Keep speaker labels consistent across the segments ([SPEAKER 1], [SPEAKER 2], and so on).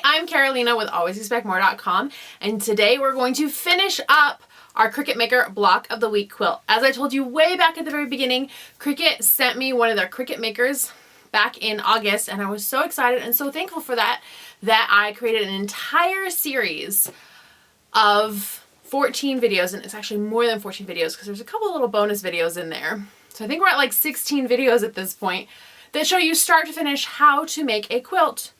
[SPEAKER 1] I'm Carolina with alwaysexpectmore.com, and today we're going to finish up our Cricut Maker Block of the Week quilt. As I told you way back at the very beginning, Cricut sent me one of their Cricut Makers back in August, and I was so excited and so thankful for that I created an entire series of 14 videos, and it's actually more than 14 videos because there's a couple little bonus videos in there. So I think we're at like 16 videos at this point that show you start to finish how to make a quilt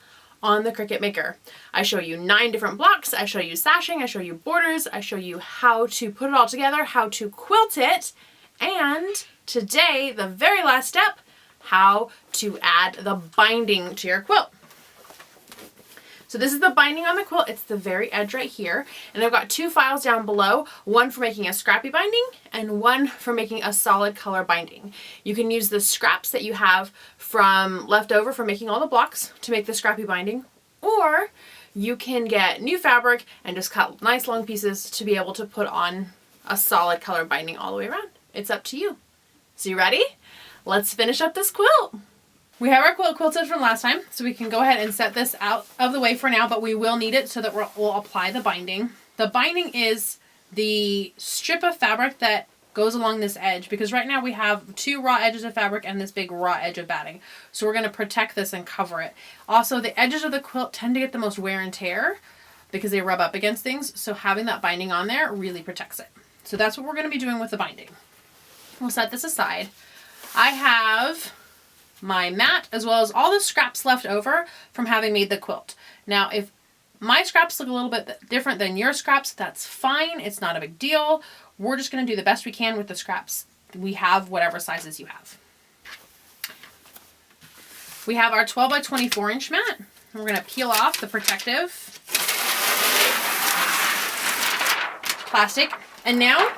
[SPEAKER 1] on the Cricut Maker. I show you 9 different blocks, I show you sashing, I show you borders, I show you how to put it all together, how to quilt it, and today, the very last step, how to add the binding to your quilt. So this is the binding on the quilt. It's the very edge right here. And I've got 2 files down below, one for making a scrappy binding and one for making a solid color binding. You can use the scraps that you have from leftover from making all the blocks to make the scrappy binding, or you can get new fabric and just cut nice long pieces to be able to put on a solid color binding all the way around. It's up to you. So you ready? Let's finish up this quilt. We have our quilt quilted from last time, so we can go ahead and set this out of the way for now, but we will need it so that we'll apply the binding. The binding is the strip of fabric that goes along this edge, because right now we have 2 raw edges of fabric and this big raw edge of batting. So we're going to protect this and cover it. Also, the edges of the quilt tend to get the most wear and tear because they rub up against things, so having that binding on there really protects it. So that's what we're going to be doing with the binding. We'll set this aside. I have my mat as well as all the scraps left over from having made the quilt. Now, if my scraps look a little bit different than your scraps, that's fine. It's not a big deal. We're just going to do the best we can with the scraps. We have whatever sizes you have. We have our 12 by 24 inch mat. We're going to peel off the protective plastic. And now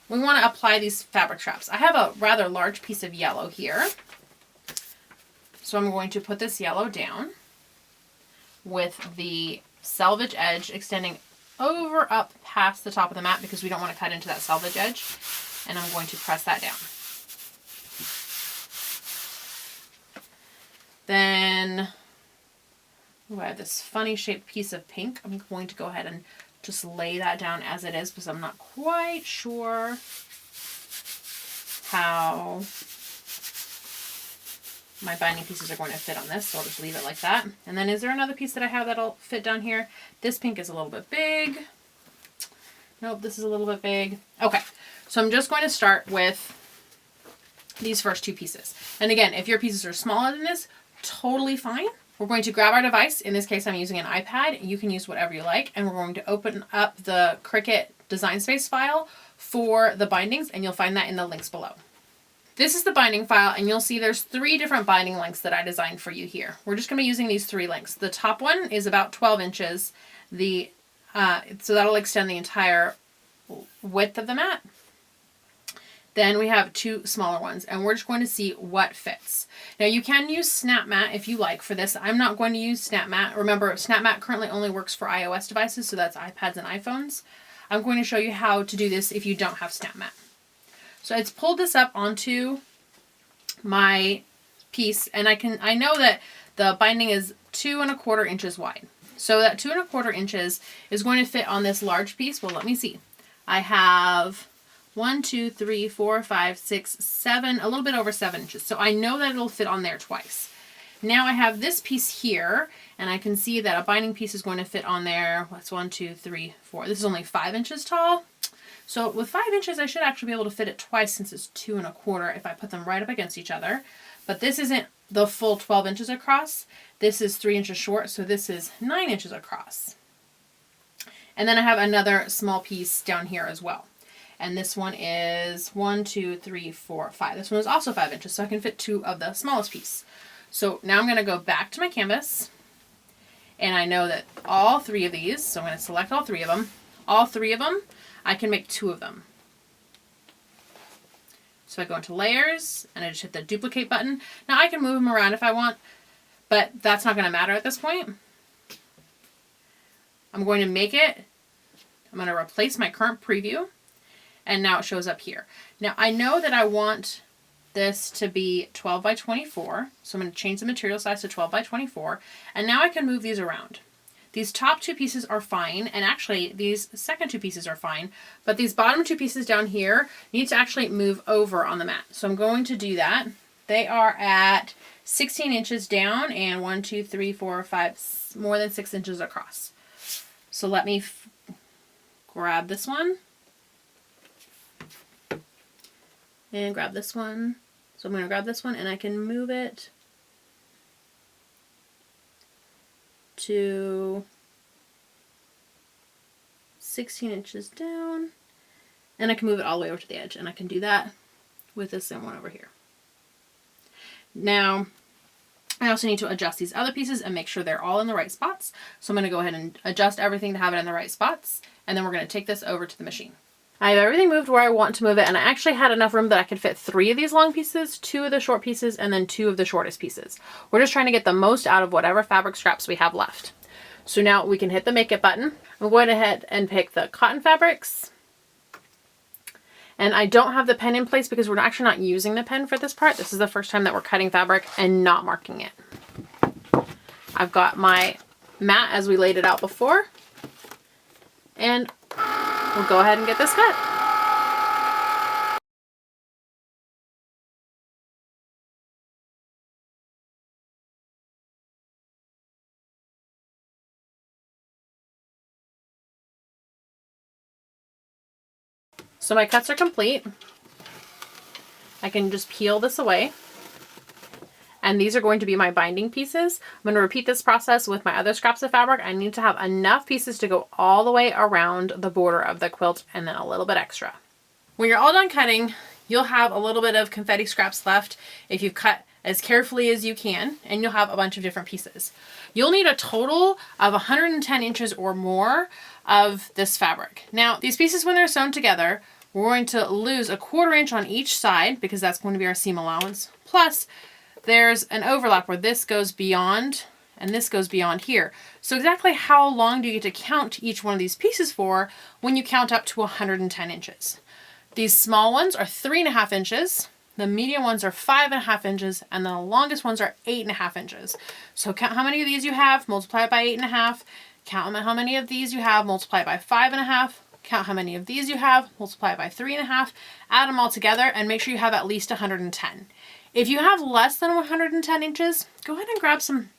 [SPEAKER 1] we want to apply these fabric straps. I have a rather large piece of yellow here. So I'm going to put this yellow down with the selvage edge extending over up past the top of the mat because we don't want to cut into that selvage edge. And I'm going to press that down. Then, I have this funny shaped piece of pink. I'm going to go ahead and just lay that down as it is because I'm not quite sure how my binding pieces are going to fit on this, so I'll just leave it like that. And then is there another piece that I have that'll fit down here? This pink is a little bit big. Nope, this is a little bit big. Okay, so I'm just going to start with these first 2 pieces. And again, if your pieces are smaller than this, totally fine. We're going to grab our device. In this case, I'm using an iPad. You can use whatever you like. And we're going to open up the Cricut Design Space file for the bindings, and you'll find that in the links below. This is the binding file, and you'll see there's 3 different binding lengths that I designed for you here. We're just going to be using these 3 lengths. The top one is about 12 inches. So that'll extend the entire width of the mat. Then we have 2 smaller ones, and we're just going to see what fits. Now you can use Snap Mat if you like for this. I'm not going to use Snap Mat. Remember, Snap Mat currently only works for iOS devices, so that's iPads and iPhones. I'm going to show you how to do this if you don't have Snap Mat. So it's pulled this up onto my piece, and I know that the binding is 2 1/4 inches wide. So that 2 1/4 inches is going to fit on this large piece. Well, let me see. I have 1, 2, 3, 4, 5, 6, 7, a little bit over 7 inches. So I know that it'll fit on there twice. Now I have this piece here, and I can see that a binding piece is going to fit on there. What's 1, 2, 3, 4. This is only 5 inches tall. So with 5 inches, I should actually be able to fit it twice since it's 2 1/4 if I put them right up against each other. But this isn't the full 12 inches across. This is 3 inches short, so this is 9 inches across. And then I have another small piece down here as well. And this one is 1, 2, 3, 4, 5. This one is also 5 inches, so I can fit 2 of the smallest piece. So now I'm going to go back to my canvas, and I know that all 3 of these, so I'm going to select all 3 of them. All 3 of them, I can make 2 of them. So I go into layers, and I just hit the duplicate button. Now I can move them around if I want, but that's not going to matter at this point. I'm going to make it, I'm going to replace my current preview, and now it shows up here. Now I know that I want this to be 12 by 24. So I'm going to change the material size to 12 by 24. And now I can move these around. These top two pieces are fine, and actually these second two pieces are fine, but these bottom two pieces down here need to actually move over on the mat. So I'm going to do that. They are at 16 inches down and 1, 2, 3, 4, 5, more than 6 inches across. So let me grab this one and grab this one. So I'm going to grab this one and I can move it to 16 inches down, and I can move it all the way over to the edge, and I can do that with this same one over here. Now I also need to adjust these other pieces and make sure they're all in the right spots. So I'm going to go ahead and adjust everything to have it in the right spots, and then we're going to take this over to the machine. I have everything moved where I want to move it, and I actually had enough room that I could fit 3 of these long pieces, 2 of the short pieces, and then 2 of the shortest pieces. We're just trying to get the most out of whatever fabric scraps we have left. So now we can hit the Make It button. I'm going ahead and pick the cotton fabrics. And I don't have the pen in place because we're actually not using the pen for this part. This is the first time that we're cutting fabric and not marking it. I've got my mat as we laid it out before. And we'll go ahead and get this cut. So my cuts are complete. I can just peel this away. And these are going to be my binding pieces. I'm going to repeat this process with my other scraps of fabric. I need to have enough pieces to go all the way around the border of the quilt and then a little bit extra. When you're all done cutting, you'll have a little bit of confetti scraps left if you cut as carefully as you can, and you'll have a bunch of different pieces. You'll need a total of 110 inches or more of this fabric. Now, these pieces, when they're sewn together, we're going to lose 1/4 inch on each side because that's going to be our seam allowance. Plus, there's an overlap where this goes beyond and this goes beyond here. So exactly how long do you get to count each one of these pieces for when you count up to 110 inches? These small ones are 3.5 inches. The medium ones are 5.5 inches, and the longest ones are 8.5 inches. So count how many of these you have, multiply it by 8.5. Count how many of these you have, multiply it by 5.5. Count how many of these you have, multiply it by 3.5. Add them all together and make sure you have at least 110. If you have less than 110 inches, go ahead and grab some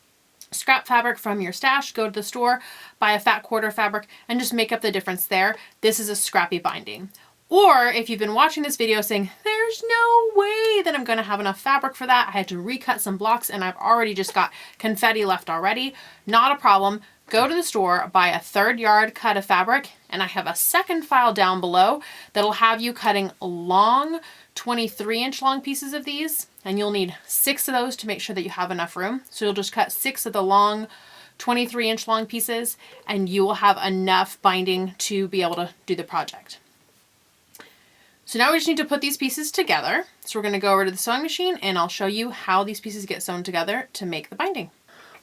[SPEAKER 1] scrap fabric from your stash, go to the store, buy a fat quarter fabric, and just make up the difference there. This is a scrappy binding. Or if you've been watching this video saying, there's no way that I'm going to have enough fabric for that, I had to recut some blocks and I've already just got confetti left already, not a problem. Go to the store, buy a 1/3 yard cut of fabric, and I have a second file down below that'll have you cutting long 23-inch long pieces of these, and you'll need 6 of those to make sure that you have enough room. So you'll just cut 6 of the long 23-inch long pieces and you will have enough binding to be able to do the project. So now we just need to put these pieces together. So we're going to go over to the sewing machine and I'll show you how these pieces get sewn together to make the binding.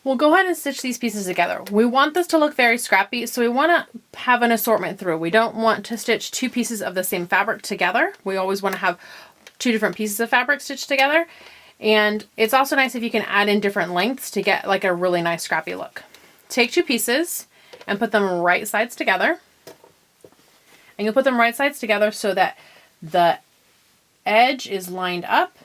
[SPEAKER 1] We'll go ahead and stitch these pieces together. We want this to look very scrappy, so we want to have an assortment through. We don't want to stitch 2 pieces of the same fabric together. We always want to have 2 different pieces of fabric stitched together. And it's also nice if you can add in different lengths to get like a really nice scrappy look. Take 2 pieces and put them right sides together. And you'll put them right sides together so that the edge is lined up.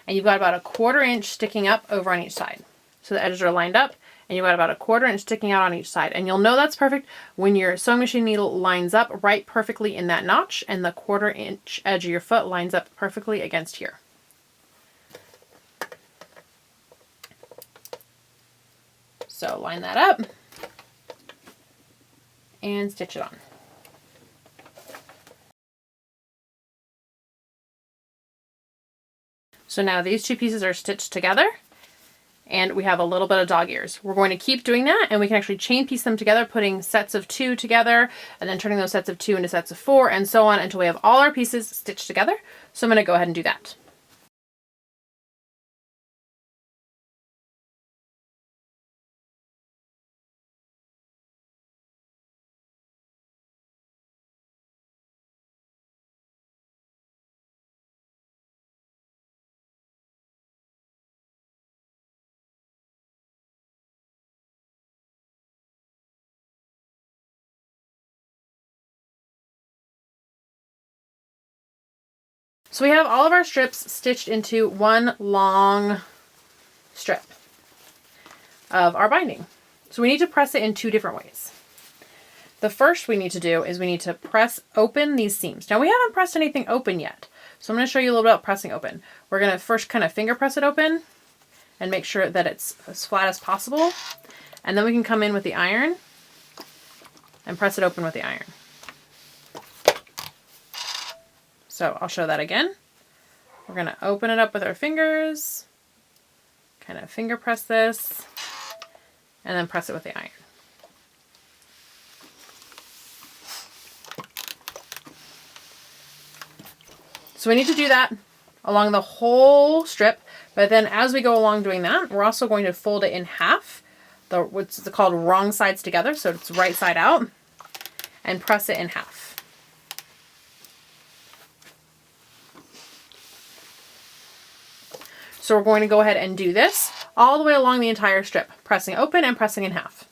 [SPEAKER 1] And you've got about 1/4 inch sticking up over on each side. So the edges are lined up and you've got about 1/4 inch sticking out on each side. And you'll know that's perfect when your sewing machine needle lines up right perfectly in that notch and the 1/4 inch edge of your foot lines up perfectly against here. So line that up and stitch it on. So now these 2 pieces are stitched together and we have a little bit of dog ears. We're going to keep doing that and we can actually chain piece them together, putting sets of 2 together and then turning those sets of 2 into sets of 4 and so on until we have all our pieces stitched together. So I'm going to go ahead and do that. So we have all of our strips stitched into one long strip of our binding. So we need to press it in two different ways. The first we need to do is we need to press open these seams. Now we haven't pressed anything open yet, so I'm going to show you a little bit about pressing open. We're going to first kind of finger press it open and make sure that it's as flat as possible. And then we can come in with the iron and press it open with the iron. So I'll show that again. We're going to open it up with our fingers, kind of finger press this, and then press it with the iron. So we need to do that along the whole strip, but then as we go along doing that, we're also going to fold it in half, what's called wrong sides together, so it's right side out, and press it in half. So we're going to go ahead and do this all the way along the entire strip, pressing open and pressing in half.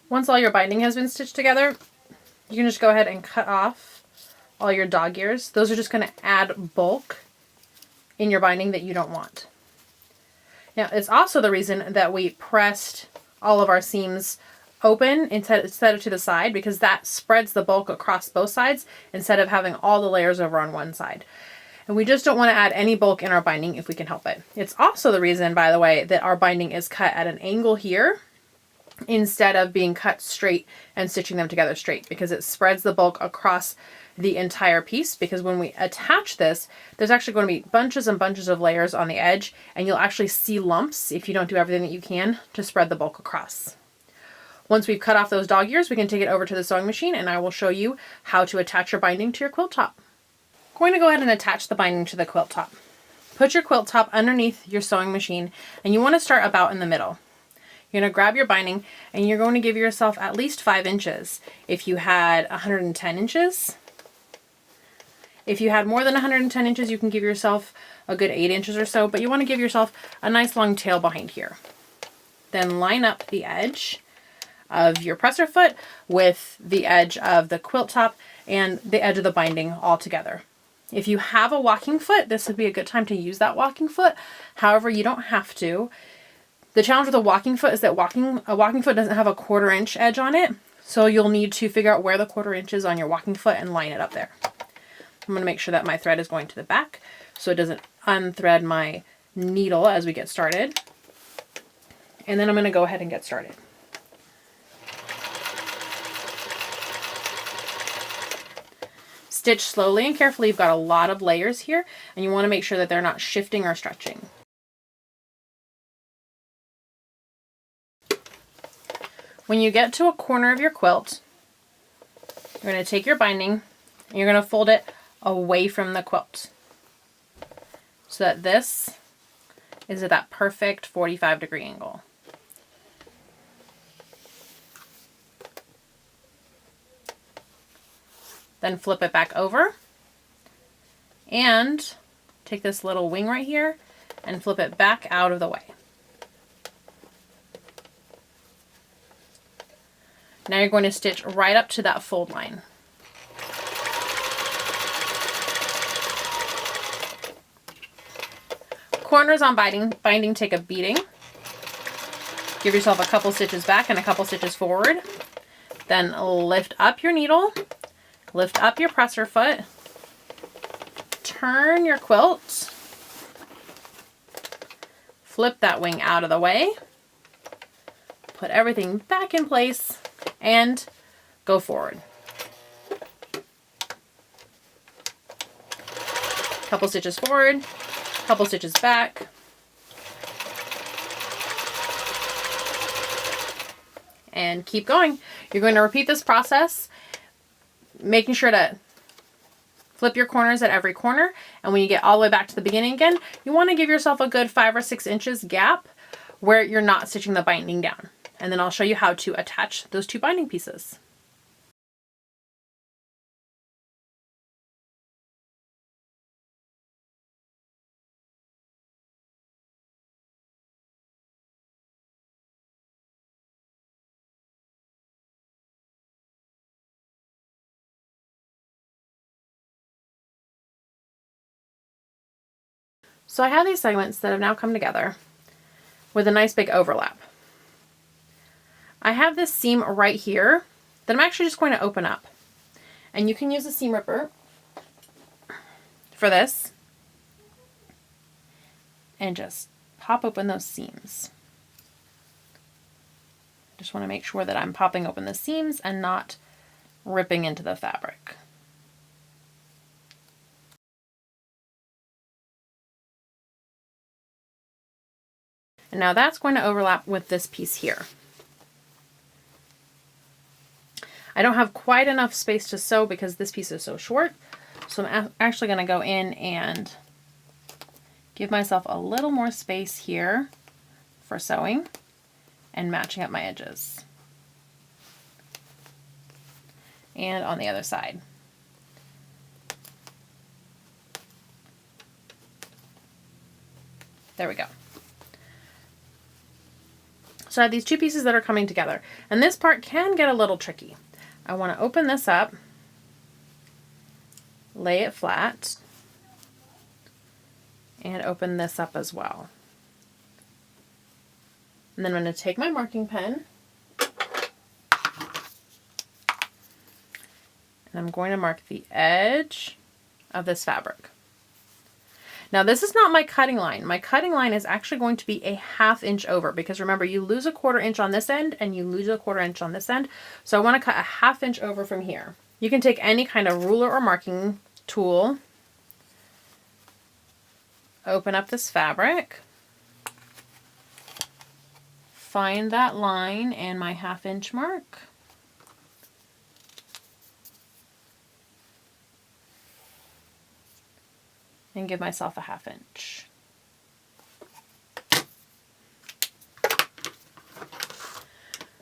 [SPEAKER 1] Once all your binding has been stitched together, you can just go ahead and cut off all your dog ears. Those are just going to add bulk in your binding that you don't want. Now, it's also the reason that we pressed all of our seams open instead of to the side, because that spreads the bulk across both sides instead of having all the layers over on one side. And we just don't want to add any bulk in our binding if we can help it. It's also the reason, by the way, that our binding is cut at an angle here instead of being cut straight and stitching them together straight, because it spreads the bulk across the entire piece. Because when we attach this, there's actually going to be bunches and bunches of layers on the edge, and you'll actually see lumps if you don't do everything that you can to spread the bulk across. Once we've cut off those dog ears, we can take it over to the sewing machine and I will show you how to attach your binding to your quilt top. I'm going to go ahead and attach the binding to the quilt top. Put your quilt top underneath your sewing machine, and you want to start about in the middle. You're going to grab your binding and you're going to give yourself at least 5 inches. If you had 110 inches, if you had more than 110 inches, you can give yourself a good 8 inches or so, but you want to give yourself a nice long tail behind here. Then line up the edge of your presser foot with the edge of the quilt top and the edge of the binding all together. If you have a walking foot, this would be a good time to use that walking foot. However, you don't have to. The challenge with a walking foot is that a walking foot doesn't have a 1/4 inch edge on it, so you'll need to figure out where the 1/4 inch is on your walking foot and line it up there. I'm going to make sure that my thread is going to the back so it doesn't unthread my needle as we get started. And then I'm going to go ahead and get started. Stitch slowly and carefully. You've got a lot of layers here, and you want to make sure that they're not shifting or stretching. When you get to a corner of your quilt, you're going to take your binding and you're going to fold it away from the quilt so that this is at that perfect 45-degree angle. Then flip it back over and take this little wing right here and flip it back out of the way. Now you're going to stitch right up to that fold line. Corners on binding take a beating. Give yourself a couple stitches back and a couple stitches forward. Then lift up your needle, lift up your presser foot, turn your quilt, flip that wing out of the way, put everything back in place, and go forward. Couple stitches forward, couple stitches back. And keep going. You're going to repeat this process, making sure to Flip your corners at every corner, and when you get all the way back to the beginning again, you want to give yourself a good 5 or 6 inches gap where you're not stitching the binding down. And then I'll show you how to attach those 2 binding pieces. So I have these segments that have now come together with a nice big overlap. I have this seam right here that I'm actually just going to open up. And you can use a seam ripper for this and just pop open those seams. Just want to make sure that I'm popping open the seams and not ripping into the fabric. And now that's going to overlap with this piece here. I don't have quite enough space to sew because this piece is so short. So I'm actually going to go in and give myself a little more space here for sewing and matching up my edges. And on the other side. There we go. So I have these 2 pieces that are coming together, and this part can get a little tricky. I want to open this up, lay it flat, and open this up as well. And then I'm going to take my marking pen and I'm going to mark the edge of this fabric. Now this is not my cutting line. My cutting line is actually going to be a 1/2 inch over, because remember, you lose a 1/4 inch on this end and you lose a 1/4 inch on this end. So I want to cut a 1/2 inch over from here. You can take any kind of ruler or marking tool, open up this fabric, find that line and my 1/2 inch mark. And give myself a 1/2 inch.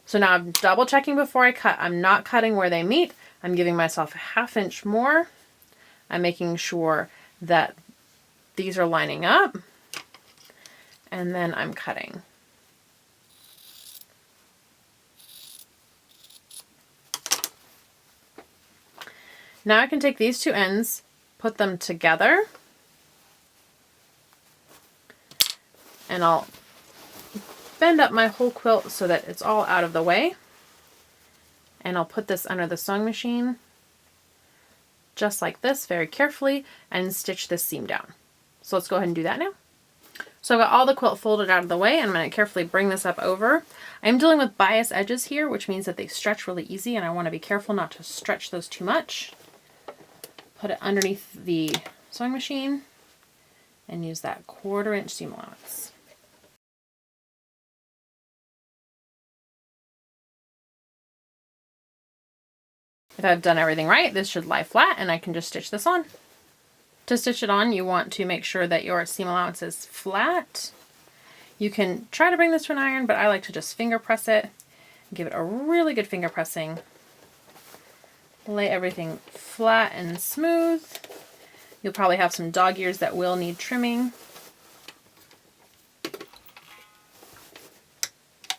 [SPEAKER 1] So now I'm double checking before I cut. I'm not cutting where they meet. I'm giving myself a 1/2 inch more. I'm making sure that these are lining up. And then I'm cutting. Now I can take these 2 ends, put them together, and I'll bend up my whole quilt so that it's all out of the way. And I'll put this under the sewing machine just like this, very carefully, and stitch this seam down. So let's go ahead and do that now. So I've got all the quilt folded out of the way, and I'm going to carefully bring this up over. I'm dealing with bias edges here, which means that they stretch really easy, and I want to be careful not to stretch those too much. Put it underneath the sewing machine and use that 1/4 inch seam allowance. If I've done everything right, this should lie flat and I can just stitch this on. To stitch it on, you want to make sure that your seam allowance is flat. You can try to bring this to an iron, but I like to just finger press it. Give it a really good finger pressing. Lay everything flat and smooth. You'll probably have some dog ears that will need trimming.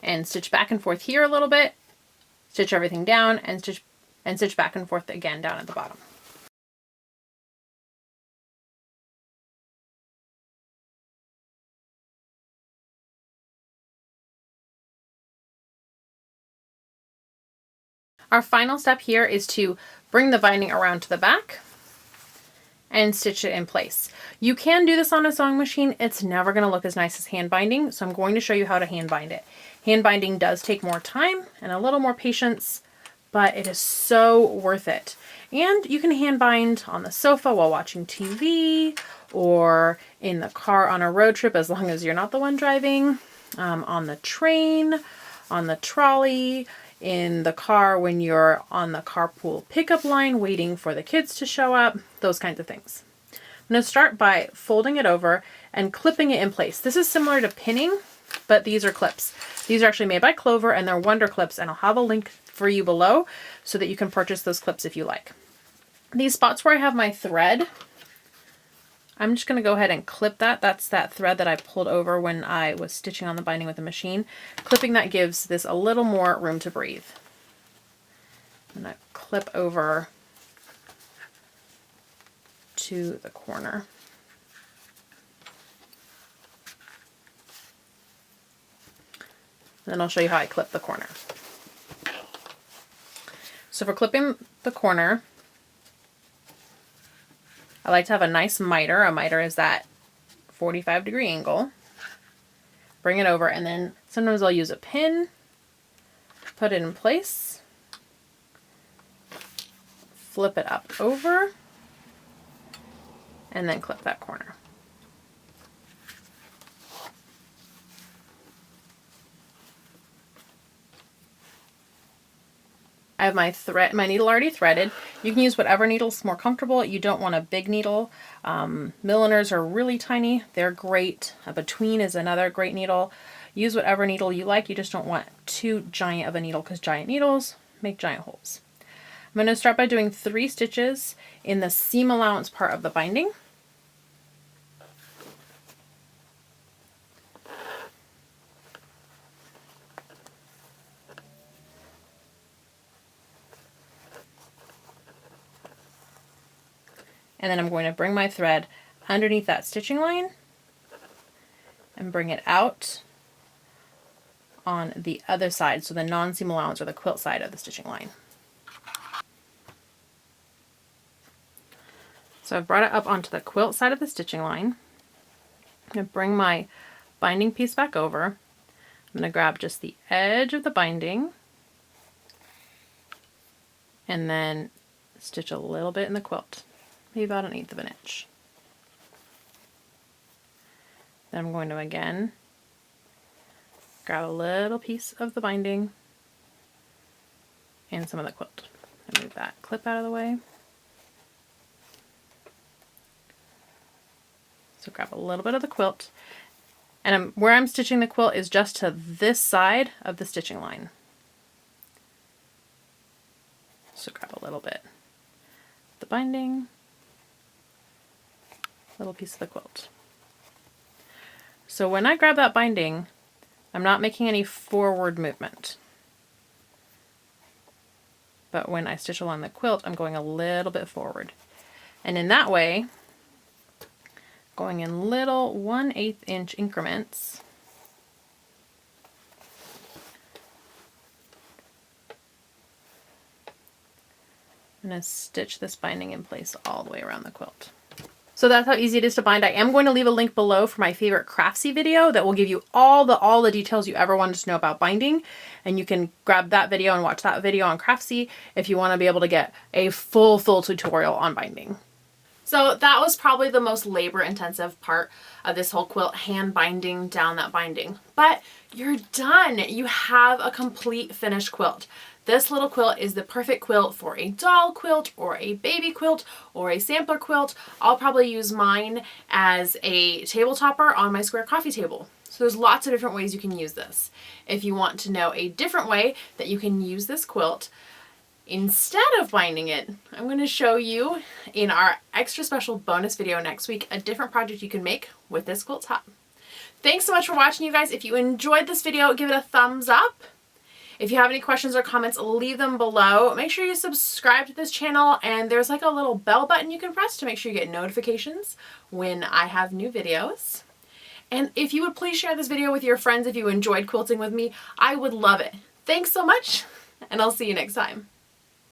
[SPEAKER 1] And stitch back and forth here a little bit. Stitch everything down and stitch back and forth again down at the bottom. Our final step here is to bring the binding around to the back and stitch it in place. You can do this on a sewing machine. It's never going to look as nice as hand binding, so I'm going to show you how to hand bind it. Hand binding does take more time and a little more patience, but it is so worth it. And you can hand bind on the sofa while watching TV or in the car on a road trip, as long as you're not the one driving, on the train, on the trolley. in the car when you're on the carpool pickup line waiting for the kids to show up, those kinds of things. I'm going to start by folding it over and clipping it in place. This is similar to pinning, but these are clips. These are actually made by Clover and they're Wonder Clips, and I'll have a link for you below so that you can purchase those clips if you like. These spots where I have my thread, I'm just going to go ahead and clip that. That's that thread that I pulled over when I was stitching on the binding with the machine. Clipping that gives this a little more room to breathe. And I clip over to the corner. Then I'll show you how I clip the corner. So for clipping the corner, I like to have a nice miter. A miter is that 45-degree angle. Bring it over, and then sometimes I'll use a pin, put it in place, flip it up over, and then clip that corner. I have my needle already threaded. You can use whatever needle's more comfortable. You don't want a big needle. Milliners are really tiny. They're great. A between is another great needle. Use whatever needle you like. You just don't want too giant of a needle because giant needles make giant holes. I'm going to start by doing 3 stitches in the seam allowance part of the binding. And then I'm going to bring my thread underneath that stitching line and bring it out on the other side, so the non-seam allowance or the quilt side of the stitching line. So I've brought it up onto the quilt side of the stitching line. I'm going to bring my binding piece back over. I'm going to grab just the edge of the binding and then stitch a little bit in the quilt. Maybe about 1/8 of an inch. Then I'm going to again grab a little piece of the binding and some of the quilt. And move that clip out of the way. So grab a little bit of the quilt, and where I'm stitching the quilt is just to this side of the stitching line. So grab a little bit of the binding, little piece of the quilt. So when I grab that binding, I'm not making any forward movement. But when I stitch along the quilt, I'm going a little bit forward. And in that way, going in little 1/8 inch increments, I'm going to stitch this binding in place all the way around the quilt. So that's how easy it is to bind. I am going to leave a link below for my favorite Craftsy video that will give you all the details you ever wanted to know about binding. And you can grab that video and watch that video on Craftsy if you want to be able to get a full tutorial on binding. So that was probably the most labor intensive part of this whole quilt, hand binding down that binding. But you're done. You have a complete finished quilt. This little quilt is the perfect quilt for a doll quilt or a baby quilt or a sampler quilt. I'll probably use mine as a table topper on my square coffee table. So there's lots of different ways you can use this. If you want to know a different way that you can use this quilt instead of binding it, I'm going to show you in our extra special bonus video next week a different project you can make with this quilt top. Thanks so much for watching, you guys. If you enjoyed this video, give it a thumbs up. If you have any questions or comments, leave them below. Make sure you subscribe to this channel, and there's like a little bell button you can press to make sure you get notifications when I have new videos. And if you would please share this video with your friends if you enjoyed quilting with me, I would love it. Thanks so much, and I'll see you next time.